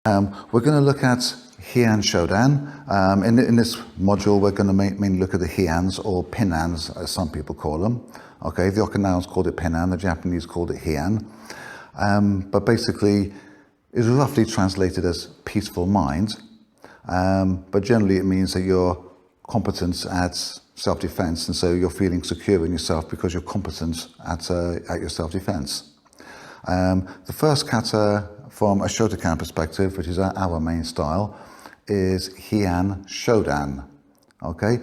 We're going to look at Heian Shodan. In this module, we're going to mainly look at the Heians, or Pinans, as some people call them. Okay, the Okinawans called it Pinan, the Japanese called it Heian. But basically, it's roughly translated as peaceful mind. But generally, it means that you're competent at self-defense, and so you're feeling secure in yourself because you're competent at your self-defense. The first kata from a Shotokan perspective, which is our main style, is Heian Shodan. Okay,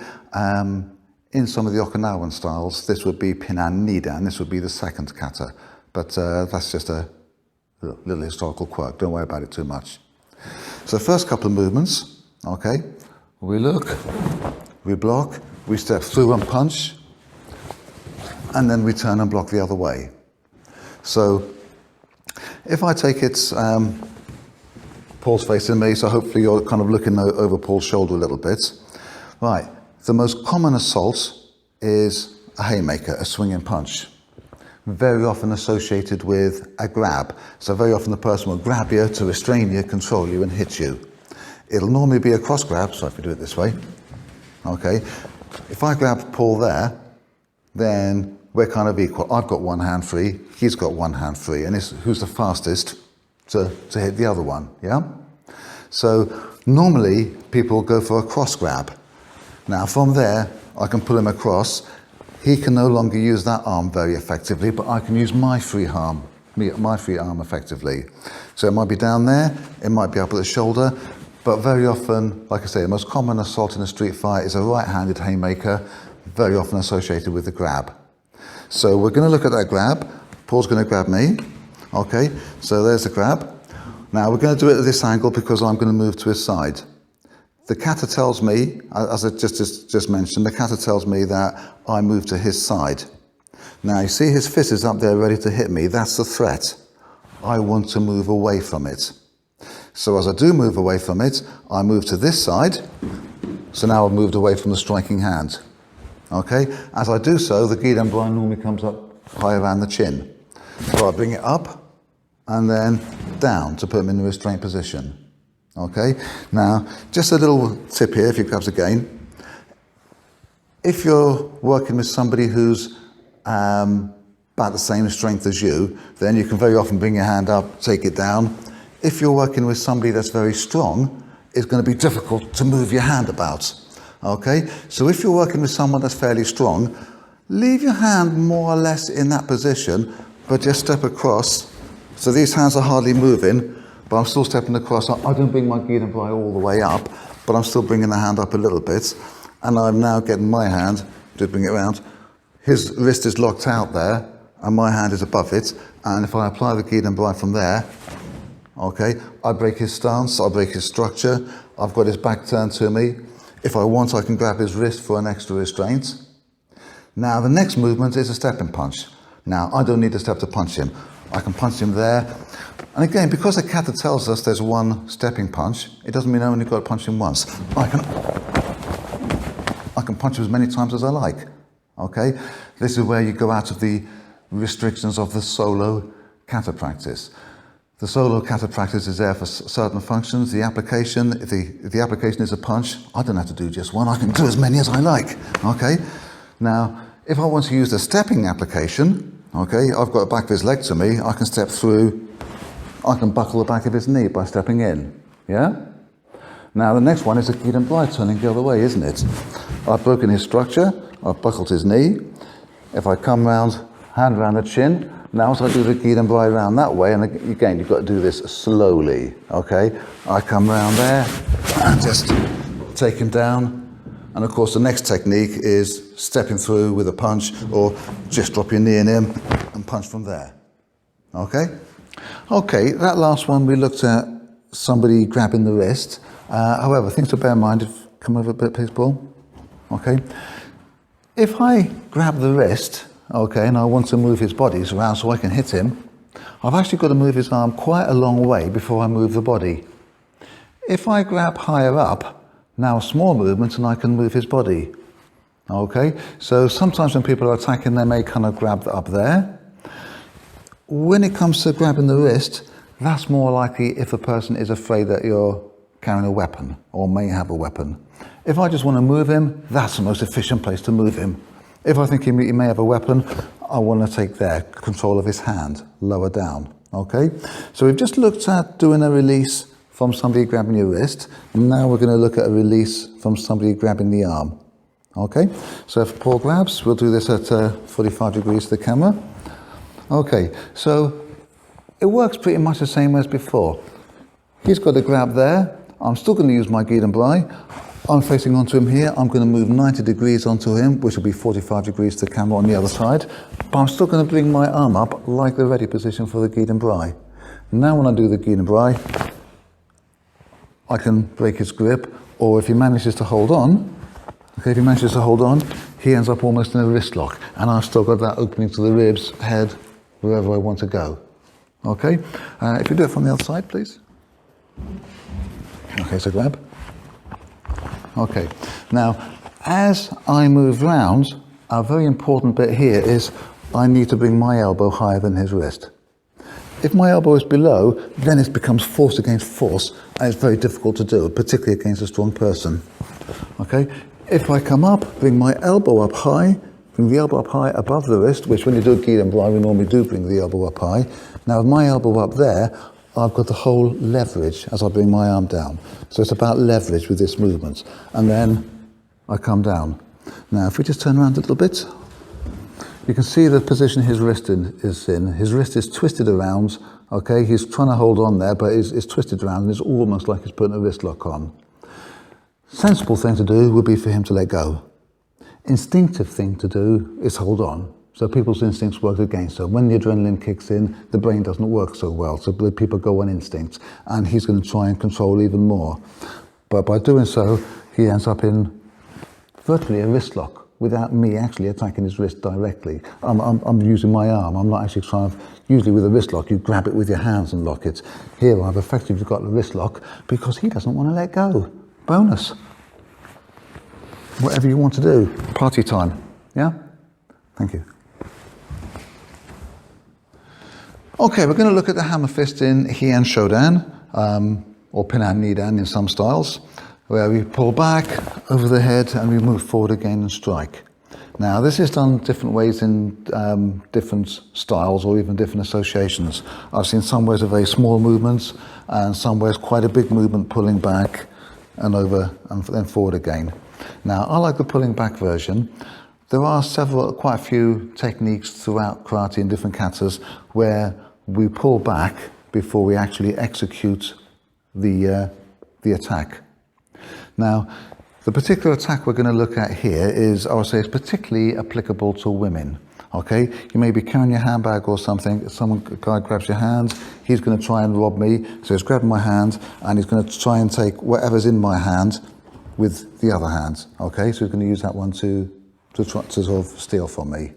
in some of the Okinawan styles, this would be Pinan Nidan. This would be the second kata, but that's just a little historical quirk. Don't worry about it too much. So the first couple of movements, okay, we look, we block, we step through and punch, and then we turn and block the other way. So if I take it, Paul's facing me, so hopefully you're kind of looking over Paul's shoulder a little bit. Right, the most common assault is a haymaker, a swinging punch. Very often associated with a grab. So very often the person will grab you to restrain you, control you, and hit you. It'll normally be a cross grab, so if we do it this way, okay. If I grab Paul there, then we're kind of equal. I've got one hand free, he's got one hand free, and it's who's the fastest to hit the other one, yeah? So normally people go for a cross grab. Now from there, I can pull him across. He can no longer use that arm very effectively, but I can use my free arm effectively. So it might be down there, it might be up at the shoulder, but very often, like I say, the most common assault in a street fight is a right-handed haymaker, very often associated with the grab. So we're going to look at that grab. Paul's going to grab me. Okay, so there's the grab. Now we're going to do it at this angle because I'm going to move to his side. The kata tells me, as I just mentioned, the kata tells me that I move to his side. Now you see his fist is up there ready to hit me. That's the threat. I want to move away from it. So as I do move away from it, I move to this side. So now I've moved away from the striking hand. Okay, as I do so, the gi dan brai normally comes up high around the chin. So I bring it up and then down to put him in the restraint position. Okay, now just a little tip here, if you grabs again. If you're working with somebody who's about the same strength as you, then you can very often bring your hand up, take it down. If you're working with somebody that's very strong, it's going to be difficult to move your hand about. Okay, so if you're working with someone that's fairly strong, leave your hand more or less in that position, but just step across. So these hands are hardly moving, but I'm still stepping across. I don't bring my gi dan brai all the way up, but I'm still bringing the hand up a little bit. And I'm now getting my hand, just bring it around. His wrist is locked out there, and my hand is above it. And if I apply the gi dan brai from there, okay, I break his stance, I break his structure. I've got his back turned to me. If I want, I can grab his wrist for an extra restraint. Now the next movement is a stepping punch. Now I don't need to step to punch him. I can punch him there. And again, because the kata tells us there's one stepping punch, it doesn't mean I only got to punch him once. I can punch him as many times as I like. Okay? This is where you go out of the restrictions of the solo kata practice. The solo kata practice is there for certain functions. The application, if the application is a punch, I don't have to do just one. I can do as many as I like. Okay? Now, if I want to use the stepping application, okay, I've got the back of his leg to me, I can step through, I can buckle the back of his knee by stepping in, yeah? Now the next one is a gi dan brai, turning the other way, isn't it? I've broken his structure, I've buckled his knee. If I come round, hand around the chin, now as I do the gi dan brai around that way, and again, you've got to do this slowly, okay? I come round there and just take him down. And of course, the next technique is stepping through with a punch, or just drop your knee in him and punch from there. Okay? Okay, that last one we looked at somebody grabbing the wrist. However, things to bear in mind, come over a bit, please, Paul. Okay? If I grab the wrist, okay, and I want to move his body around so I can hit him, I've actually got to move his arm quite a long way before I move the body. If I grab higher up, now a small movement and I can move his body. Okay, so sometimes when people are attacking, they may kind of grab up there. When it comes to grabbing the wrist, That's more likely if a person is afraid that you're carrying a weapon or may have a weapon. If I just want to move him, that's the most efficient place to move him. If I think he may have a weapon, I want to take control of his hand, lower down, okay? So we've just looked at doing a release from somebody grabbing your wrist. Now we're going to look at a release from somebody grabbing the arm, okay? So if Paul grabs, we'll do this at 45 degrees to the camera. Okay, so it works pretty much the same as before. He's got a grab there. I'm still going to use my Gidan Brai. I'm facing onto him here. I'm going to move 90 degrees onto him, which will be 45 degrees to the camera on the other side. But I'm still going to bring my arm up like the ready position for the Gidan Brai. Now when I do the Gidan Brai, I can break his grip, or if he manages to hold on, okay, if he manages to hold on, he ends up almost in a wrist lock, and I've still got that opening to the ribs, head, wherever I want to go. Okay, if you do it from the other side, please. Okay, so grab. Okay, now as I move round, a very important bit here is I need to bring my elbow higher than his wrist. If my elbow is below, then it becomes force against force, and it's very difficult to do, particularly against a strong person. Okay, if I come up, bring my elbow up high, bring the elbow up high above the wrist, which when you do a Gidan Brai, we normally do bring the elbow up high. Now with my elbow up there, I've got the whole leverage as I bring my arm down. So it's about leverage with this movement. And then I come down. Now if we just turn around a little bit, you can see the position his wrist is in. His wrist is twisted around, okay? He's trying to hold on there, but it's twisted around, and it's almost like he's putting a wrist lock on. Sensible thing to do would be for him to let go. Instinctive thing to do is hold on. So people's instincts work against them. When the adrenaline kicks in, the brain doesn't work so well, so people go on instinct, and he's going to try and control even more. But by doing so, he ends up in virtually a wrist lock without me actually attacking his wrist directly. I'm using my arm. I'm not actually trying to, usually with a wrist lock, you grab it with your hands and lock it. Here I've effectively got the wrist lock because he doesn't want to let go. Bonus. Whatever you want to do. Party time. Yeah? Thank you. Okay, we're going to look at the hammer fist in Heian Shodan, or Pinan Nidan in some styles, where we pull back over the head and we move forward again and strike. Now, this is done different ways in different styles or even different associations. I've seen some ways of very small movements and some ways quite a big movement pulling back and over and then forward again. Now, I like the pulling back version. There are quite a few techniques throughout karate and different katas where we pull back before we actually execute the attack. Now, the particular attack we're going to look at here is, I would say, is particularly applicable to women. Okay, you may be carrying your handbag or something. A guy grabs your hand. He's going to try and rob me. So he's grabbing my hand and he's going to try and take whatever's in my hand with the other hand. Okay, so he's going to use that one to sort of steal from me.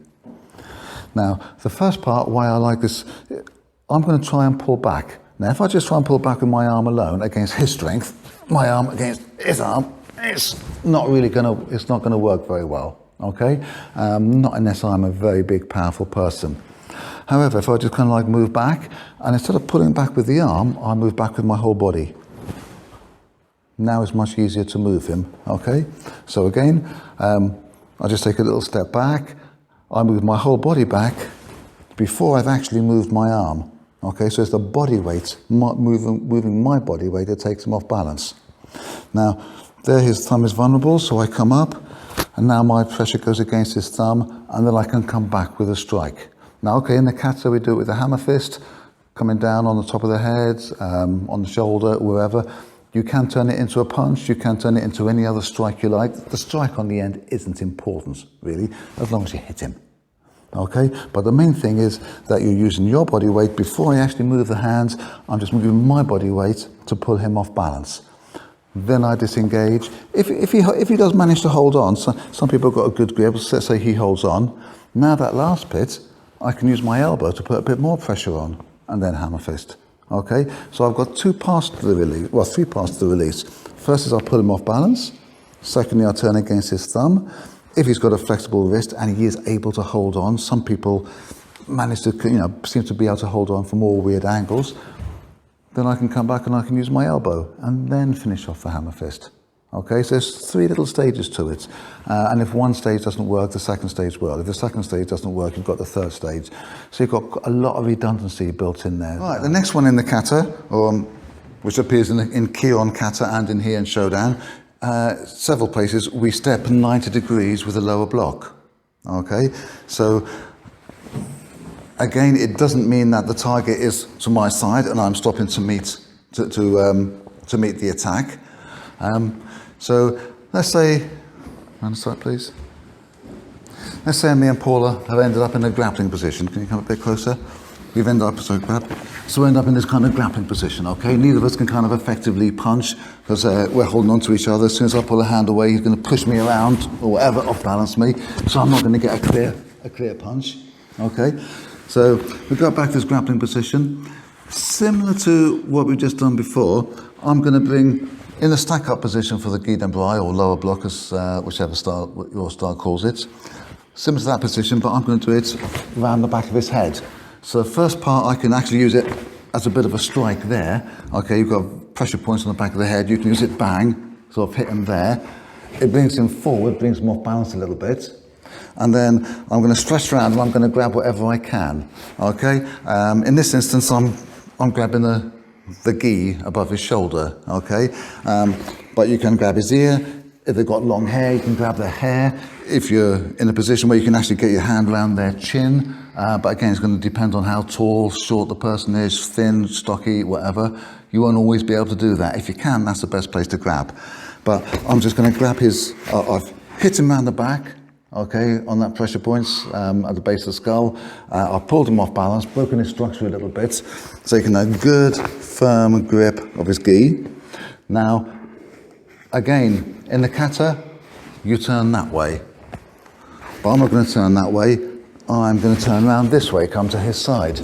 Now, the first part, why I like this, I'm going to try and pull back. Now, if I just try and pull back with my arm alone against his strength, my arm against his arm, it's not going to work very well. Okay, not unless I'm a very big, powerful person. However, if I just kind of like move back, and instead of pulling back with the arm, I move back with my whole body. Now it's much easier to move him. Okay, so again, I just take a little step back. I move my whole body back before I've actually moved my arm. Okay, so it's the body weight, moving my body weight that takes him off balance. Now, there his thumb is vulnerable, so I come up, and now my pressure goes against his thumb, and then I can come back with a strike. Now, okay, in the kata we do it with the hammer fist, coming down on the top of the head, on the shoulder, wherever. You can turn it into a punch, you can turn it into any other strike you like. The strike on the end isn't important, really, as long as you hit him. Okay, but the main thing is that you're using your body weight. Before I actually move the hands, I'm just moving my body weight to pull him off balance. Then I disengage. If he does manage to hold on, so some people have got a good grip, let's say he holds on. Now that last bit, I can use my elbow to put a bit more pressure on, and then hammer fist. Okay, so I've got two parts to the release, well, three parts to the release. First is I'll pull him off balance. Secondly, I'll turn against his thumb. If he's got a flexible wrist and he is able to hold on, some people manage to, seem to be able to hold on from all weird angles. then I can come back and I can use my elbow and then finish off the hammer fist. Okay, so there's 3 little stages to it. And if one stage doesn't work, the second stage will. If the second stage doesn't work, you've got the third stage. So you've got a lot of redundancy built in there. Right, the next one in the kata, which appears in Kion Kata and in Heian Shodan, several places, we step 90 degrees with a lower block. Okay, so again, it doesn't mean that the target is to my side and I'm stopping to meet the attack. So let's say, on the side please. Let's say me and Paula have ended up in a grappling position. Can you come a bit closer? We've ended up, so we end up in this kind of grappling position, okay? Neither of us can kind of effectively punch because we're holding on to each other. As soon as I pull a hand away, he's going to push me around or whatever, off balance me. So I'm not going to get a clear punch, okay? So we got back to this grappling position. Similar to what we've just done before, I'm going to bring in a stack-up position for the Gidan Brai, or lower block, as whichever style your style calls it. Similar to that position, but I'm going to do it around the back of his head. So the first part, I can actually use it as a bit of a strike there. Okay, you've got pressure points on the back of the head. You can use it bang, sort of hit him there. It brings him forward, brings him off balance a little bit. And then I'm going to stretch around and I'm going to grab whatever I can. Okay, in this instance, I'm grabbing the gi above his shoulder, okay? But you can grab his ear. If they've got long hair, you can grab their hair. If you're in a position where you can actually get your hand around their chin, but again, it's going to depend on how tall, short the person is, thin, stocky, whatever. You won't always be able to do that. If you can, that's the best place to grab. But I'm just going to grab his, I've hit him around the back, okay, on that pressure points at the base of the skull. I've pulled him off balance, broken his structure a little bit, so you can have a good, firm grip of his gi. Now, again, in the kata, you turn that way. But I'm not going to turn that way. I'm going to turn around this way, come to his side.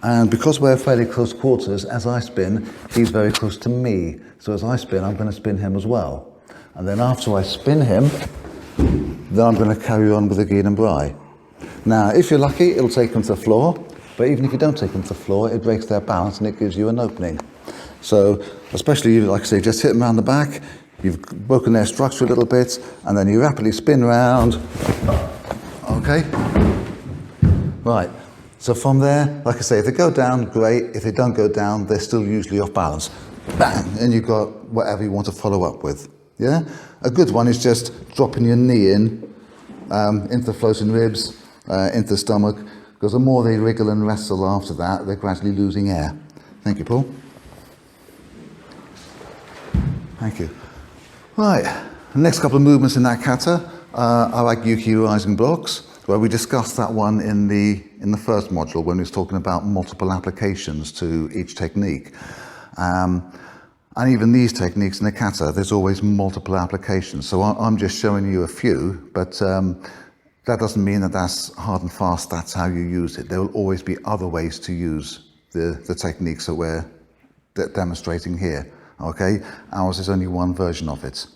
And because we're fairly close quarters, as I spin, he's very close to me. So as I spin, I'm going to spin him as well. And then after I spin him, then I'm going to carry on with the Gidan Brai. Now, if you're lucky, it'll take them to the floor. But even if you don't take them to the floor, it breaks their balance and it gives you an opening. So, especially, like I say, just hit them around the back. You've broken their structure a little bit, and then you rapidly spin round. Okay? Right. So from there, like I say, if they go down, great. If they don't go down, they're still usually off balance. Bang! And you've got whatever you want to follow up with. Yeah? A good one is just dropping your knee in, into the floating ribs, into the stomach, because the more they wriggle and wrestle after that, they're gradually losing air. Thank you, Paul. Thank you. Right, the next couple of movements in that kata are Agyuki rising blocks, where we discussed that one in the first module when we was talking about multiple applications to each technique. And even these techniques in the kata, there's always multiple applications. So I'm just showing you a few, but that doesn't mean that that's hard and fast, that's how you use it. There will always be other ways to use the techniques that we're demonstrating here. Okay, ours is only one version of it.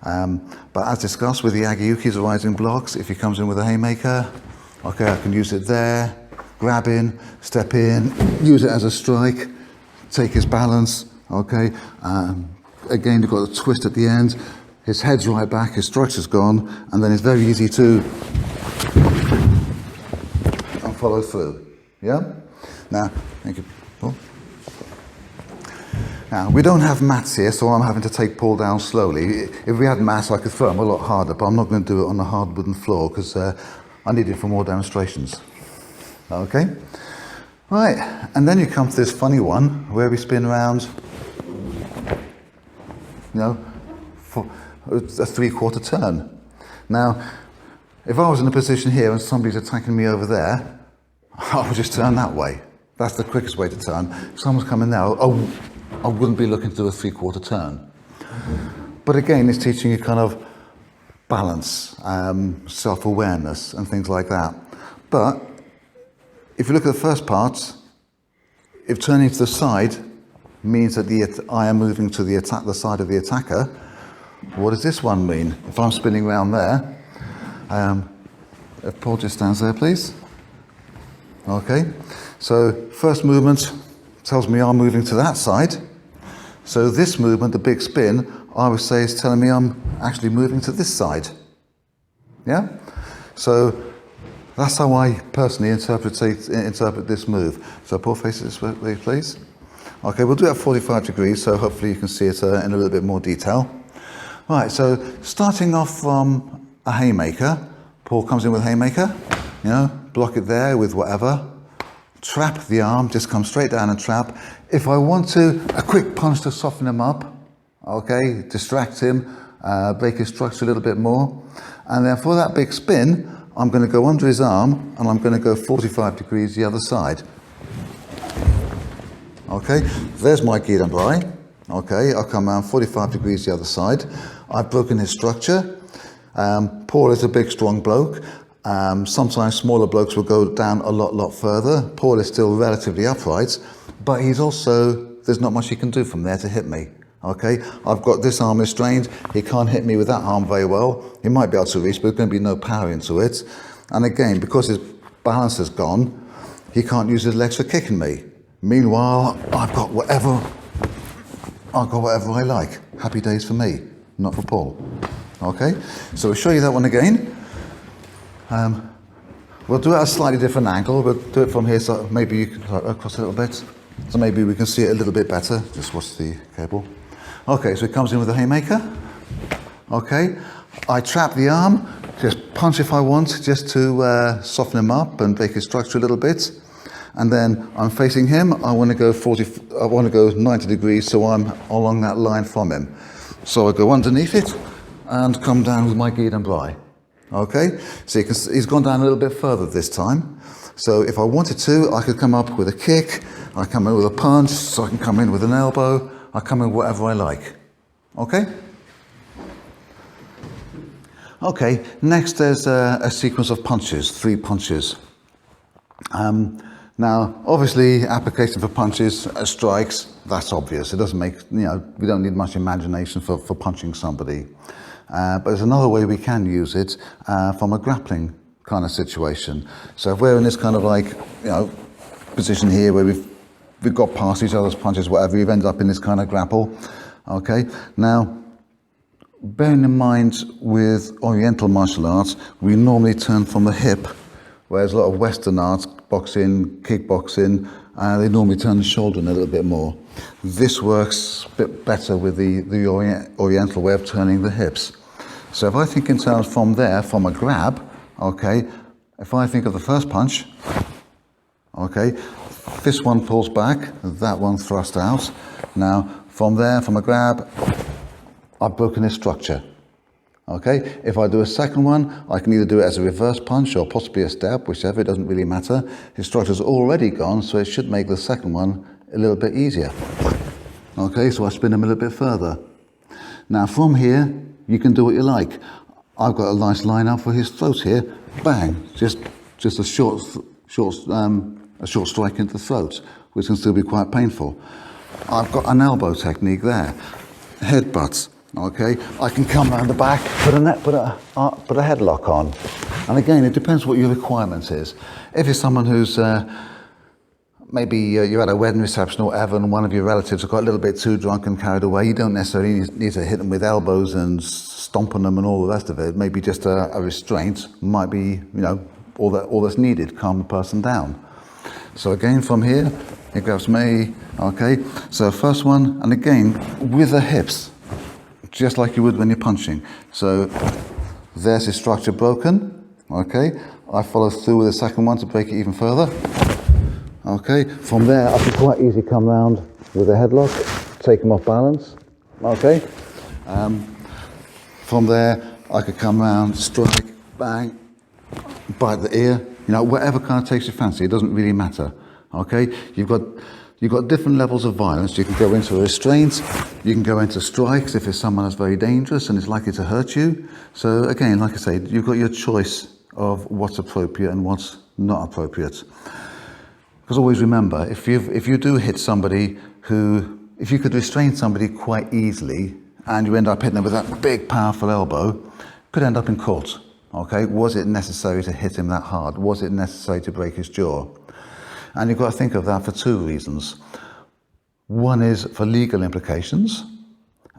But as discussed with the Agyuki's rising blocks, if he comes in with a haymaker, okay, I can use it there, grab in, step in, use it as a strike, take his balance, okay. Again, you've got a twist at the end, his head's right back, his structure's gone, and then it's very easy to follow through. Yeah? Now, thank you, Paul. Now, we don't have mats here, so I'm having to take Paul down slowly. If we had mats, I could throw him a lot harder, but I'm not going to do it on the hard wooden floor because I need it for more demonstrations. Okay? Right, and then you come to this funny one where we spin around, for a 3/4 turn. Now, if I was in a position here and somebody's attacking me over there, I would just turn that way. That's the quickest way to turn. If someone's coming now, I wouldn't be looking to do a 3/4 turn. But again, it's teaching you kind of balance, self-awareness and things like that. But if you look at the first part, if turning to the side means that I am moving to the side of the attacker, what does this one mean? If I'm spinning around there, if Paul just stands there, please. Okay, so first movement, tells me I'm moving to that side. So this movement, the big spin, I would say is telling me I'm actually moving to this side. Yeah? So that's how I personally interpret this move. So Paul, face it this way, please. Okay, we'll do it at 45 degrees, so hopefully you can see it in a little bit more detail. Right, so starting off from a haymaker, Paul comes in with a haymaker, you know, block it there with whatever, trap the arm, just come straight down and trap. If I want to, a quick punch to soften him up, okay, distract him, break his structure a little bit more. And then for that big spin, I'm going to go under his arm and I'm going to go 45 degrees the other side. Okay, there's my gi dan bai. Okay, I'll come around 45 degrees the other side. I've broken his structure. Paul is a big, strong bloke. Sometimes smaller blokes will go down a lot further. Paul is still relatively upright, but he's also, there's not much he can do from there to hit me. Okay, I've got this arm restrained. He can't hit me with that arm very well. He might be able to reach, but there's going to be no power into it. And again, because his balance is gone, he can't use his legs for kicking me. Meanwhile, I've got whatever I like. Happy days for me, not for Paul. Okay, so we'll show you that one again. We'll do it at a slightly different angle. We'll do it from here, so maybe you can across a little bit. So maybe we can see it a little bit better. Just watch the cable. Okay, so it comes in with a haymaker. Okay, I trap the arm, just punch if I want, just to soften him up and break his structure a little bit. And then I'm facing him. I want to go 90 degrees, so I'm along that line from him. So I go underneath it and come down with my gi dan bai. Okay, so you can see he's gone down a little bit further this time. So if I wanted to, I could come up with a kick, I come in with a punch, so I can come in with an elbow, I come in whatever I like. Okay? Okay, next there's a sequence of punches, 3 punches. Now, obviously, application for punches, strikes, that's obvious. It doesn't make, you know, we don't need much imagination for punching somebody. But there's another way we can use it from a grappling kind of situation. So if we're in this kind of like, you know, position here where we've got past each other's punches, whatever, you've ended up in this kind of grapple. Okay, now, bearing in mind with Oriental martial arts, we normally turn from the hip, whereas a lot of Western arts, boxing, kickboxing, they normally turn the shoulder in a little bit more. This works a bit better with the Oriental way of turning the hips. So if I think in terms from there, from a grab, okay, if I think of the first punch, okay, this one pulls back, that one thrust out. Now, from there, from a grab, I've broken his structure. Okay, if I do a second one, I can either do it as a reverse punch or possibly a step, whichever, it doesn't really matter. His structure's already gone, so it should make the second one a little bit easier. Okay, so I spin him a little bit further. Now from here, you can do what you like. I've got a nice line up for his throat here. Bang, just a short strike into the throat, which can still be quite painful. I've got an elbow technique there. Headbutts. Okay, I can come around the back, put a headlock on. And again, it depends what your requirement is. If you're someone who's, maybe you're at a wedding reception or whatever, and one of your relatives got a little bit too drunk and carried away, you don't necessarily need to hit them with elbows and stomp on them and all the rest of it. Maybe just a restraint might be, you know, all that's needed, calm the person down. So again, from here, it goes me, okay. So first one, and again, with the hips. Just like you would when you're punching. So there's his structure broken. Okay, I follow through with the second one to break it even further. Okay, from there I can quite easily come round with a headlock, take him off balance. Okay, from there I could come round, strike, bang, bite the ear. You know, whatever kind of takes your fancy. It doesn't really matter. Okay, you've got different levels of violence. You can go into a restraint, you can go into strikes if it's someone that's very dangerous and is likely to hurt you. So again, like I say, you've got your choice of what's appropriate and what's not appropriate. Because always remember, if you do hit somebody if you could restrain somebody quite easily and you end up hitting them with that big powerful elbow, could end up in court. Okay, was it necessary to hit him that hard? Was it necessary to break his jaw? And you've got to think of that for 2 reasons. One is for legal implications,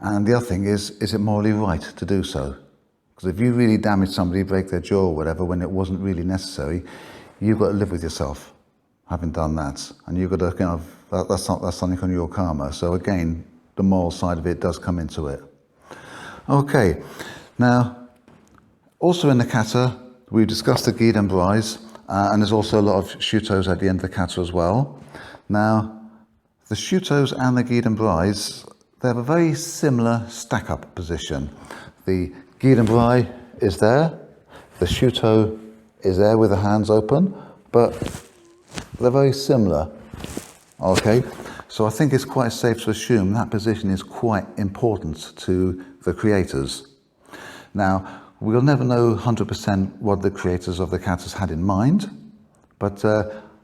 and the other thing is it morally right to do so? Because if you really damage somebody, break their jaw or whatever, when it wasn't really necessary, you've got to live with yourself, having done that. And you've got to kind of, that's something on your karma. So again, the moral side of it does come into it. Okay, now, also in the kata, we've discussed the Giden Brais, and there's also a lot of shutos at the end of the kata as well. Now, the shutos and the Giden Brais, they have a very similar stack-up position. The Giden Brai is there, the shuto is there with the hands open, but they're very similar. Okay, so I think it's quite safe to assume that position is quite important to the creators. Now, we'll never know 100% what the creators of the katas had in mind, but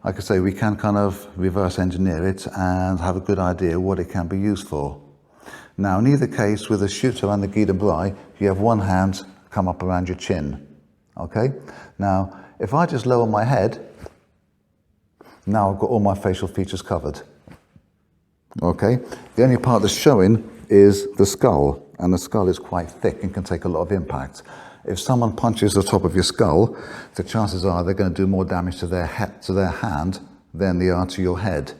like I say, we can kind of reverse engineer it and have a good idea what it can be used for. Now, in either case, with the shuto and the Giden Brai, you have one hand come up around your chin. Okay? Now, if I just lower my head, now I've got all my facial features covered. Okay? The only part that's showing is the skull, and the skull is quite thick and can take a lot of impact. If someone punches the top of your skull, the chances are they're going to do more damage to their hand than they are to your head.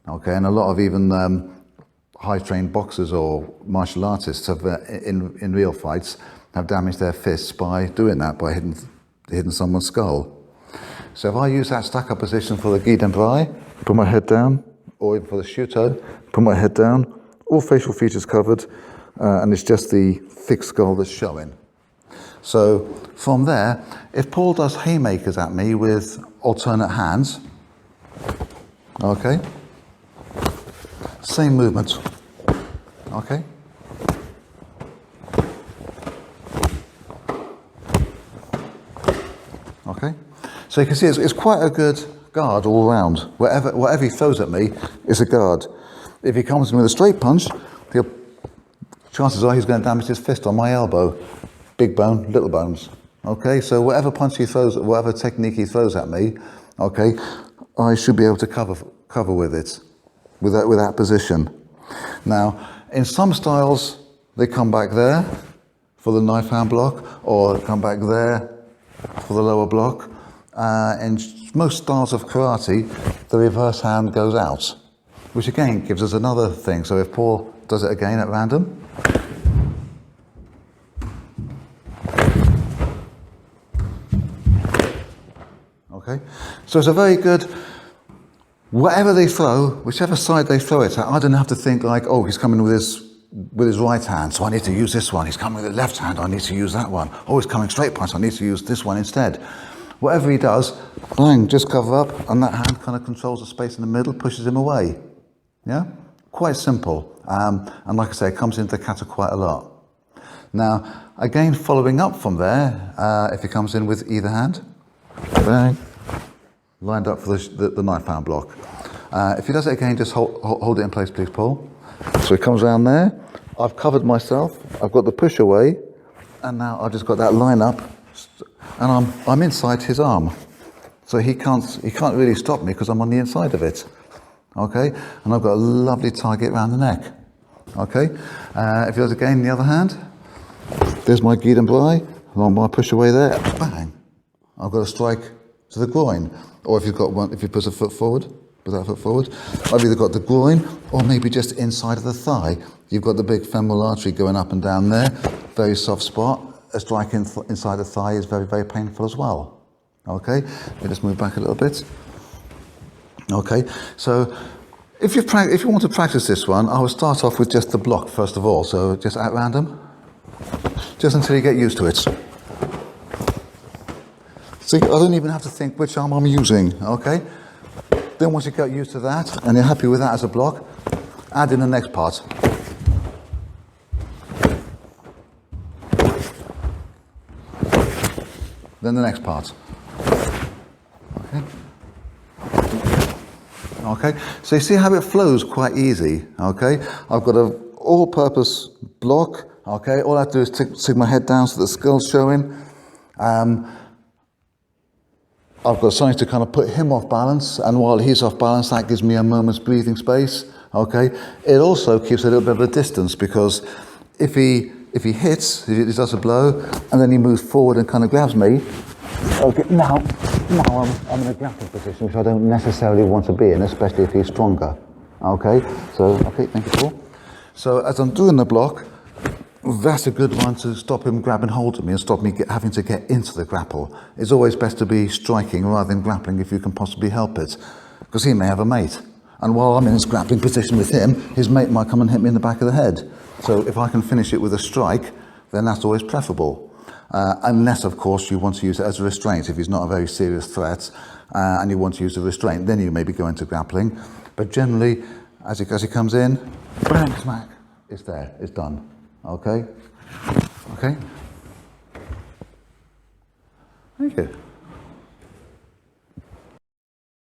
Okay, and a lot of even high-trained boxers or martial artists have, in real fights, have damaged their fists by doing that, by hitting someone's skull. So if I use that stack-up position for the Giden Brai, put my head down, or even for the shuto, put my head down, all facial features covered, and it's just the thick skull that's showing. So from there, if Paul does haymakers at me with alternate hands, okay, same movement, okay. Okay, so you can see it's quite a good guard all around. Whatever he throws at me is a guard. If he comes in with a straight punch, chances are he's going to damage his fist on my elbow. Big bone, little bones. Okay, so whatever punch he throws, whatever technique he throws at me, okay, I should be able to cover with it, with that position. Now, in some styles, they come back there for the knife hand block, or come back there for the lower block. In most styles of karate, the reverse hand goes out, which again gives us another thing. So if Paul does it again at random, okay, so it's a very good, whatever they throw, whichever side they throw it at, I don't have to think like, oh, he's coming with his right hand, so I need to use this one. He's coming with the left hand, I need to use that one. Oh, he's coming straight punch, I need to use this one instead. Whatever he does, bang, just cover up, and that hand kind of controls the space in the middle, pushes him away. Yeah? Quite simple. And like I say, it comes into kata quite a lot. Now, again, following up from there, if he comes in with either hand, bang, lined up for the knife hand block. If he does it again, just hold it in place, please, Paul. So he comes around there. I've covered myself. I've got the push away, and now I've just got that line up, and I'm inside his arm. So he can't really stop me because I'm on the inside of it. Okay, and I've got a lovely target around the neck. Okay, if he does it again, the other hand, there's my Giden Brai, along my push away there, bang. I've got a strike to the groin, or if you've got one, if you put a foot forward, put that foot forward, I've either got the groin or maybe just inside of the thigh. You've got the big femoral artery going up and down there, very soft spot. A strike inside the thigh is very, very painful as well. Okay, let me just move back a little bit. Okay, so if you want to practice this one, I will start off with just the block first of all. So just at random, just until you get used to it. See, I don't even have to think which arm I'm using, okay? Then once you get used to that, and you're happy with that as a block, add in the next part. Then the next part. Okay? Okay, so you see how it flows quite easy, okay? I've got an all-purpose block, okay? All I have to do is stick my head down so the skull's showing. I've got something to kind of put him off balance, and while he's off balance, that gives me a moment's breathing space. okay? It also keeps a little bit of a distance, because if he hits, if he does a blow, and then he moves forward and kind of grabs me, okay, now I'm in a grappling position, which I don't necessarily want to be in, especially if he's stronger, okay? So, okay, thank you, Paul. So as I'm doing the block, that's a good one to stop him grabbing hold of me and stop me having to get into the grapple. It's always best to be striking rather than grappling if you can possibly help it, because he may have a mate. And while I'm in this grappling position with him, his mate might come and hit me in the back of the head. So if I can finish it with a strike, then that's always preferable. Unless, of course, you want to use it as a restraint. If he's not a very serious threat and you want to use a restraint, then you maybe go into grappling. But generally, as he comes in, bang, smack, it's there, it's done. Okay? Okay? Thank you.